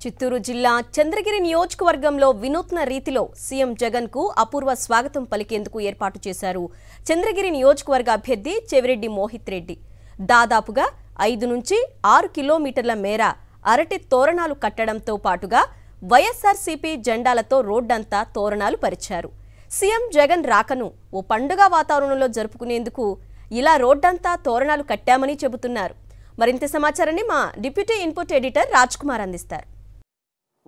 చిత్తూరు జిల్లా చంద్రగిరి నియోజకవర్గంలో వినూత్న రీతిలో సీఎం జగన్ కు అపూర్వ స్వాగతం పలికేందుకు ఏర్పాటు చేశారు. చంద్రగిరి నియోజకవర్గ అభ్యర్థి చెవిరెడ్డి మోహిత్ రెడ్డి దాదాపుగా 5 నుంచి 6 కిలోమీటర్ల మేర అరటి తోరణాలు కట్టడంతో పాటుగా వైఎస్ఆర్సీపీ జెండాలతో రోడ్డంతా తోరణాలు పరిచారు. సీఎం జగన్ రాకను ఓ పండుగ వాతావరణంలో జరుపుకునేందుకు ఇలా రోడ్డంతా తోరణాలు కట్టామని చెబుతున్నారు. మరింత సమాచారాన్ని మా deputy input editor Raj Kumar అందిస్తారు.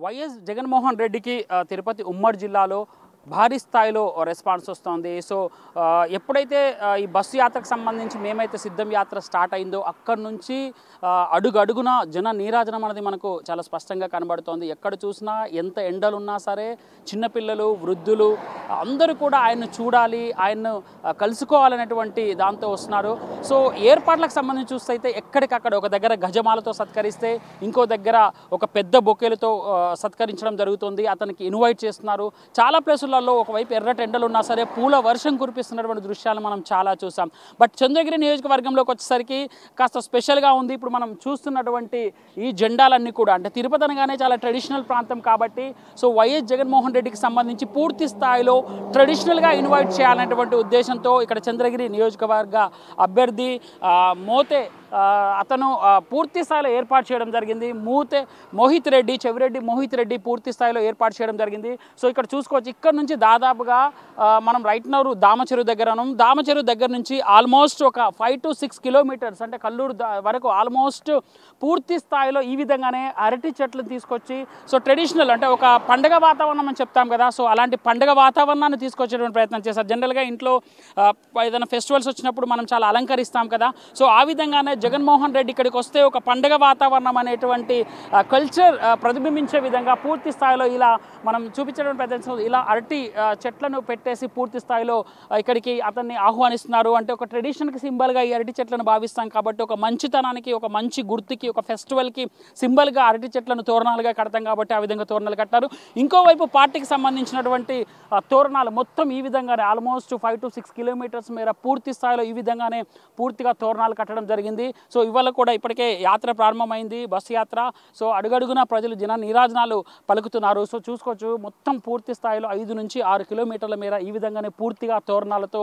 వైఎస్ జగన్మోహన్ రెడ్డికి తిరుపతి ఉమ్మడి జిల్లాలో భారీ స్థాయిలో రెస్పాన్స్ వస్తుంది. సో ఎప్పుడైతే ఈ బస్సు యాత్రకు సంబంధించి మేమైతే సిద్ధం యాత్ర స్టార్ట్ అయిందో అక్కడి నుంచి అడుగడుగున జన నీరాజనం అనేది మనకు చాలా స్పష్టంగా కనబడుతోంది. ఎక్కడ చూసినా ఎంత ఎండలున్నా సరే చిన్నపిల్లలు, వృద్ధులు అందరూ కూడా ఆయన్ను చూడాలి, ఆయన్ను కలుసుకోవాలనేటువంటి దాంతో వస్తున్నారు. సో ఏర్పాట్లకు సంబంధించి చూస్తే అయితే ఎక్కడికక్కడ ఒక దగ్గర గజమాలతో సత్కరిస్తే ఇంకో దగ్గర ఒక పెద్ద బొకేలతో సత్కరించడం జరుగుతుంది. అతనికి ఇన్వైట్ చేస్తున్నారు. చాలా ప్లేసుల్లో ఒకవైపు ఎర్రటి ఎండలు ఉన్నా సరే పూల వర్షం కురిపిస్తున్నటువంటి దృశ్యాలు మనం చాలా చూసాం. బట్ చంద్రగిరి నియోజకవర్గంలోకి వచ్చేసరికి కాస్త స్పెషల్గా ఉంది. ఇప్పుడు మనం చూస్తున్నటువంటి ఈ జెండాలన్నీ కూడా అంటే తిరుపతి అనగానే చాలా ట్రెడిషనల్ ప్రాంతం కాబట్టి సో వైఎస్ జగన్మోహన్ రెడ్డికి సంబంధించి పూర్తి స్థాయిలో ట్రెడిషనల్గా ఇన్వైట్ చేయాలనేటువంటి ఉద్దేశంతో ఇక్కడ చంద్రగిరి నియోజకవర్గ అభ్యర్థి మోతే అతను పూర్తి స్థాయిలో ఏర్పాటు చేయడం జరిగింది. చెవిరెడ్డి మోహిత్ రెడ్డి పూర్తి స్థాయిలో ఏర్పాటు చేయడం జరిగింది. సో ఇక్కడ చూసుకోవచ్చు, ఇక్కడ నుంచి దాదాపుగా మనం రైట్ నౌ దామచెరువు దగ్గర నుంచి ఆల్మోస్ట్ ఒక 5 to 6 కిలోమీటర్స్ అంటే కల్లూరు వరకు ఆల్మోస్ట్ పూర్తి స్థాయిలో ఈ విధంగానే అరటి చెట్లను తీసుకొచ్చి సో ట్రెడిషనల్ అంటే ఒక పండగ వాతావరణం అని చెప్తాం కదా, సో అలాంటి పండగ వాతావరణాన్ని తీసుకొచ్చేటువంటి ప్రయత్నం చేశారు. జనరల్గా ఇంట్లో ఏదైనా ఫెస్టివల్స్ వచ్చినప్పుడు మనం చాలా అలంకరిస్తాం కదా, సో ఆ విధంగానే జగన్మోహన్ రెడ్డి ఇక్కడికి వస్తే ఒక పండగ వాతావరణం అనేటువంటి కల్చర్ ప్రతిబింబించే విధంగా పూర్తి స్థాయిలో ఇలా మనం చూపించడం ప్రయత్నం ఇలా అరటి చెట్లను పెట్టేసి పూర్తి స్థాయిలో ఇక్కడికి అతన్ని ఆహ్వానిస్తున్నారు. అంటే ఒక ట్రెడిషన్కి సింబల్గా ఈ అరటి చెట్లను భావిస్తాం కాబట్టి ఒక మంచితనానికి, ఒక మంచి గుర్తుకి, ఒక ఫెస్టివల్కి సింబల్గా అరటి చెట్లను తోరణాలుగా కడతాం కాబట్టి ఆ విధంగా తోరణాలు కట్టారు. ఇంకోవైపు పార్టీకి సంబంధించినటువంటి తోరణాలు మొత్తం ఈ విధంగానే ఆల్మోస్ట్ 5 to 6 కిలోమీటర్స్ మేర పూర్తి స్థాయిలో ఈ విధంగానే పూర్తిగా తోరణాలు కట్టడం జరిగింది. సో ఇవాళ కూడా ఇప్పటికే యాత్ర ప్రారంభమైంది, బస్సు యాత్ర. సో అడుగడుగున ప్రజలు జన నీరాజనాలు పలుకుతున్నారు. సో చూసుకోవచ్చు, మొత్తం పూర్తి స్థాయిలో 5 నుంచి 6 కిలోమీటర్ల మేర ఈ విధంగానే పూర్తిగా తోరణాలతో